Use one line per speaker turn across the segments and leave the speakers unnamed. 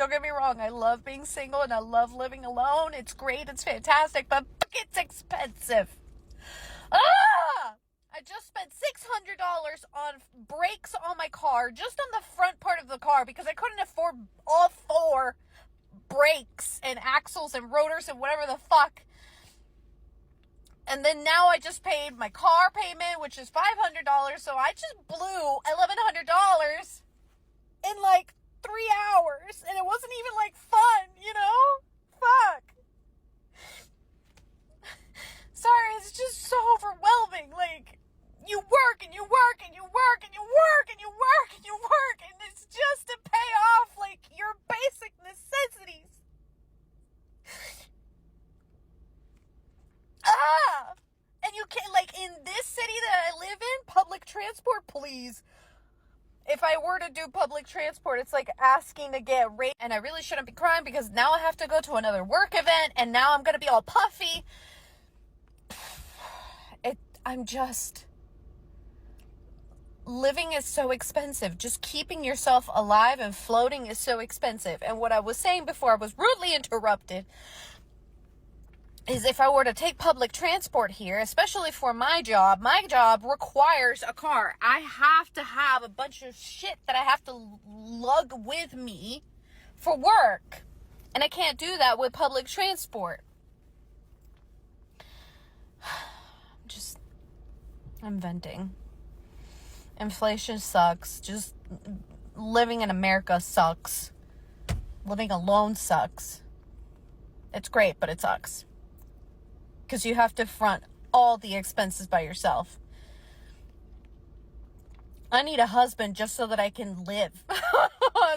Don't get me wrong. I love being single and I love living alone. It's great. It's fantastic. But it's expensive. I just spent $600 on brakes on my car, just on the front part of the car, because I couldn't afford all 4 brakes and axles and rotors and whatever the fuck. And then now I just paid my car payment, which is $500. So I just blew $1,100 in like 3 hours. And it wasn't even like fun, you know? Fuck. Sorry, it's just so overwhelming. Like, you work and you work and you work and you work and you work and you work. And it's just to pay off like your basic necessities. And you can't, like, in this city that I live in, public transport, please. If I were to do public transport, it's like asking to get rate. And I really shouldn't be crying because now I have to go to another work event and now I'm going to be all puffy. Living is so expensive. Just keeping yourself alive and floating is so expensive. And what I was saying before I was rudely interrupted is if I were to take public transport here, especially for my job requires a car. I have to have a bunch of shit that I have to lug with me for work. And I can't do that with public transport. I'm venting. Inflation sucks. Just living in America sucks. Living alone sucks. It's great, but it sucks. Because you have to front all the expenses by yourself. I need a husband just so that I can live.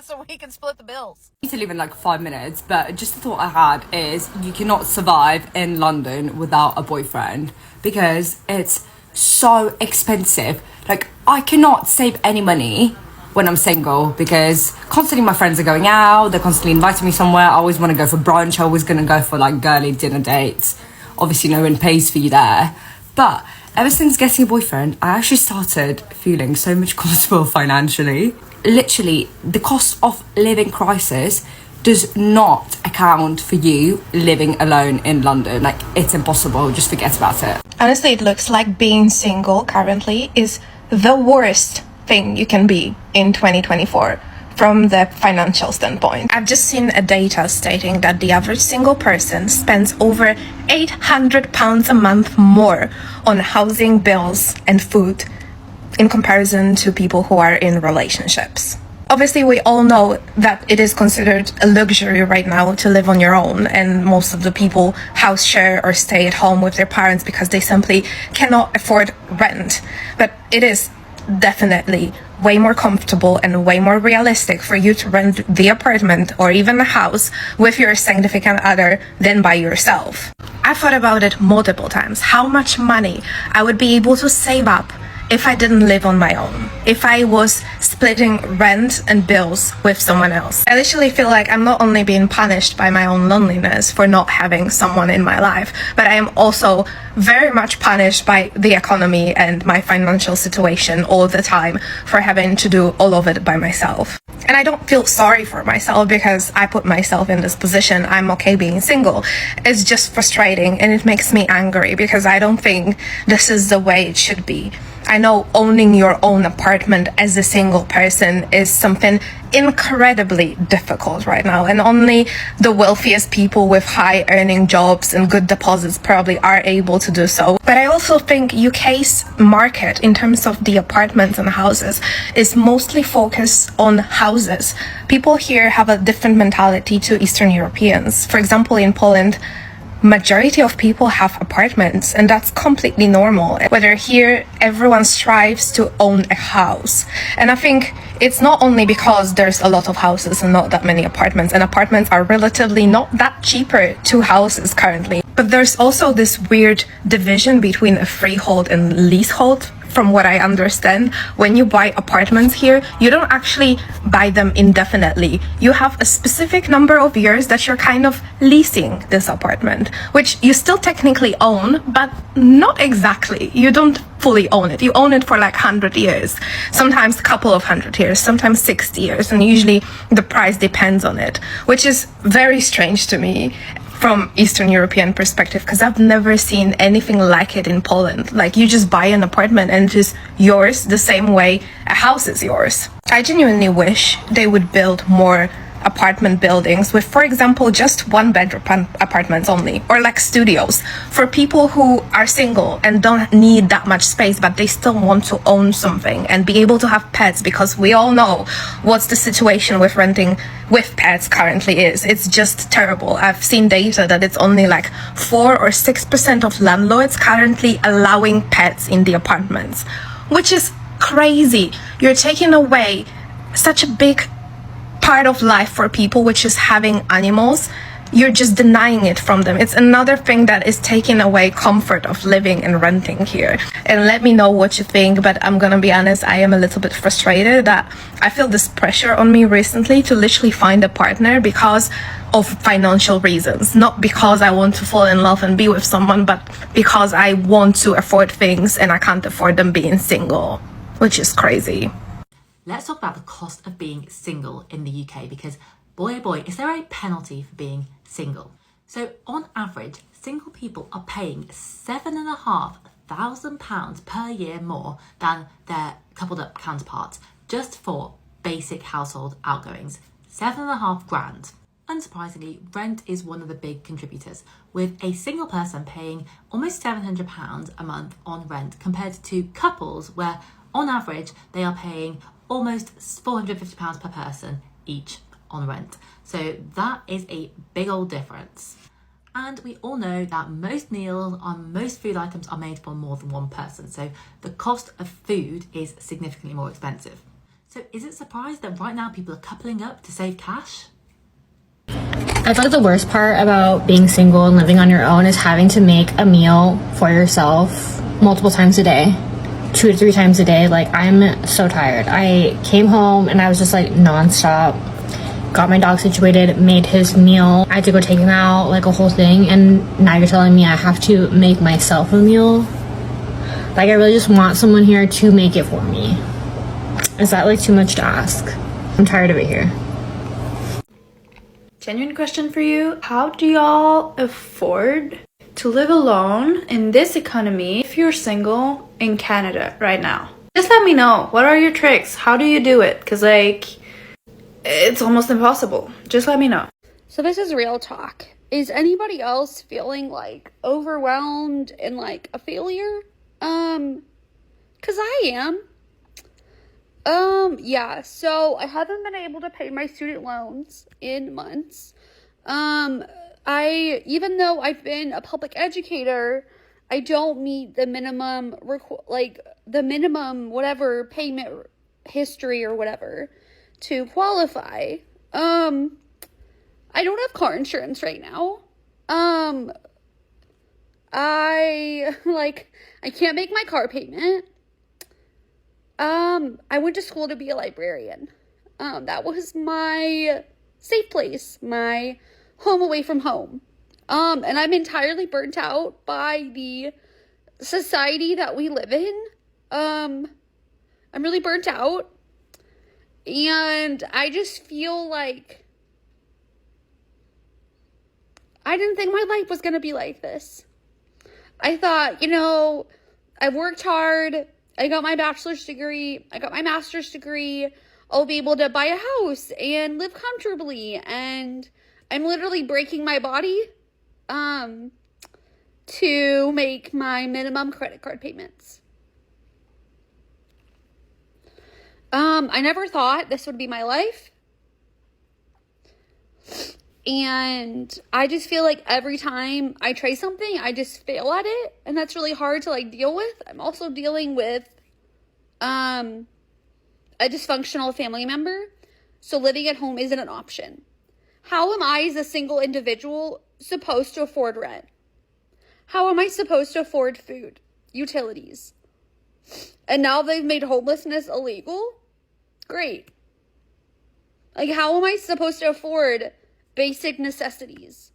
So we can split the bills.
I need to live in like 5 minutes, but just the thought I had is you cannot survive in London without a boyfriend because it's so expensive. Like, I cannot save any money when I'm single because constantly my friends are going out, they're constantly inviting me somewhere. I always want to go for brunch, I always going to go for like girly dinner dates. Obviously no one pays for you there, but ever since getting a boyfriend, I actually started feeling so much comfortable financially. Literally, the cost of living crisis does not account for you living alone in London. Like, it's impossible. Just forget about it.
Honestly, it looks like being single currently is the worst thing you can be in 2024 from the financial standpoint. I've just seen a data stating that the average single person spends over £800 a month more on housing, bills, and food in comparison to people who are in relationships. Obviously, we all know that it is considered a luxury right now to live on your own, and most of the people house share or stay at home with their parents because they simply cannot afford rent. But it is definitely way more comfortable and way more realistic for you to rent the apartment or even the house with your significant other than by yourself. I thought about it multiple times, how much money I would be able to save up if I didn't live on my own, if I was splitting rent and bills with someone else. I literally feel like I'm not only being punished by my own loneliness for not having someone in my life, but I am also very much punished by the economy and my financial situation all the time for having to do all of it by myself. And I don't feel sorry for myself because I put myself in this position. I'm okay being single. It's just frustrating and it makes me angry because I don't think this is the way it should be. I know owning your own apartment as a single person is something incredibly difficult right now, and only the wealthiest people with high earning jobs and good deposits probably are able to do so. But I also think UK's market in terms of the apartments and houses is mostly focused on houses. People here have a different mentality to Eastern Europeans. For example, in Poland, majority of people have apartments, and that's completely normal. Whether here everyone strives to own a house, and I think it's not only because there's a lot of houses and not that many apartments, and apartments are relatively not that cheaper to houses currently, but there's also this weird division between a freehold and leasehold. From what I understand, when you buy apartments here, you don't actually buy them indefinitely. You have a specific number of years that you're kind of leasing this apartment, which you still technically own, but not exactly. You don't fully own it. You own it for like 100 years, sometimes a couple of 100 years, sometimes 60 years, and usually the price depends on it, which is very strange to me from Eastern European perspective, because I've never seen anything like it in Poland. Like, you just buy an apartment and it is yours the same way a house is yours. I genuinely wish they would build more apartment buildings with, for example, just one bedroom apartments only, or like studios for people who are single and don't need that much space, but they still want to own something and be able to have pets, because we all know what's the situation with renting with pets currently is. It's just terrible. I've seen data that it's only like 4 or 6% of landlords currently allowing pets in the apartments, which is crazy. You're taking away such a big part of life for people, which is having animals. You're just denying it from them. It's another thing that is taking away comfort of living and renting here. And let me know what you think, but I'm gonna be honest, I am a little bit frustrated that I feel this pressure on me recently to literally find a partner because of financial reasons, not because I want to fall in love and be with someone, but because I want to afford things and I can't afford them being single, which is crazy.
Let's talk about the cost of being single in the UK, because boy oh boy, is there a penalty for being single. So on average, single people are paying £7,500 per year more than their coupled up counterparts just for basic household outgoings. 7.5 grand. Unsurprisingly, rent is one of the big contributors, with a single person paying almost £700 a month on rent compared to couples where on average they are paying almost £450 per person each on rent. So that is a big old difference. And we all know that most meals on most food items are made for more than one person. So the cost of food is significantly more expensive. So is it surprised that right now people are coupling up to save cash?
I feel like the worst part about being single and living on your own is having to make a meal for yourself multiple times a day. 2 to 3 times a day. Like, I'm so tired. I came home and I was just like nonstop, got my dog situated, made his meal. I had to go take him out, like a whole thing. And now you're telling me I have to make myself a meal? Like, I really just want someone here to make it for me. Is that like too much to ask? I'm tired of it here.
Genuine question for you. How do y'all afford to live alone in this economy if you're single in Canada right now? Just let me know. What are your tricks? How do you do it? Because, like, it's almost impossible. Just let me know.
So this is real talk. Is anybody else feeling like overwhelmed and like a failure? Cause I am. Yeah, so I haven't been able to pay my student loans in months. Even though I've been a public educator, I don't meet the minimum, whatever payment history or whatever to qualify. I don't have car insurance right now. I can't make my car payment. I went to school to be a librarian. That was my safe place, my home away from home. And I'm entirely burnt out by the society that we live in. I'm really burnt out. And I just feel like I didn't think my life was going to be like this. I thought, I worked hard. I got my bachelor's degree. I got my master's degree. I'll be able to buy a house and live comfortably. And I'm literally breaking my body to make my minimum credit card payments. I never thought this would be my life. And I just feel like every time I try something, I just fail at it. And that's really hard to deal with. I'm also dealing with a dysfunctional family member. So living at home isn't an option. How am I as a single individual supposed to afford rent? How am I supposed to afford food, utilities? And now they've made homelessness illegal? Great. How am I supposed to afford basic necessities?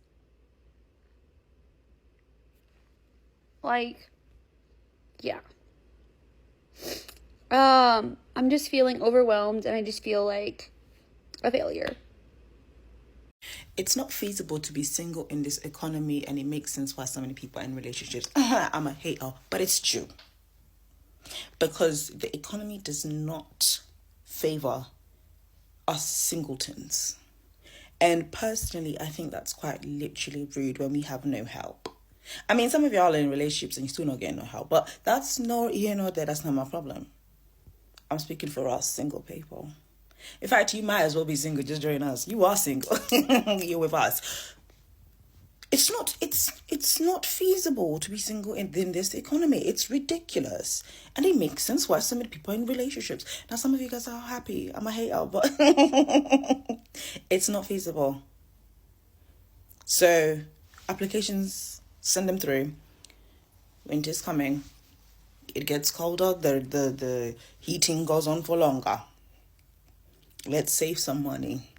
Yeah. I'm just feeling overwhelmed, and I just feel like a failure.
It's not feasible to be single in this economy, and it makes sense why so many people are in relationships. I'm a hater, but it's true. Because the economy does not favor us singletons. And personally, I think that's quite literally rude when we have no help. I mean, some of y'all are in relationships and you're still not getting no help, but that's not here nor there. That's not my problem. I'm speaking for us single people. In fact, you might as well be single. Just join us. You are single. You're with us. It's not feasible to be single in this economy. It's ridiculous. And it makes sense why so many people are in relationships. Now, some of you guys are happy. I'm a hater, but it's not feasible. So, applications, send them through. Winter's coming. It gets colder. The heating goes on for longer. Let's save some money.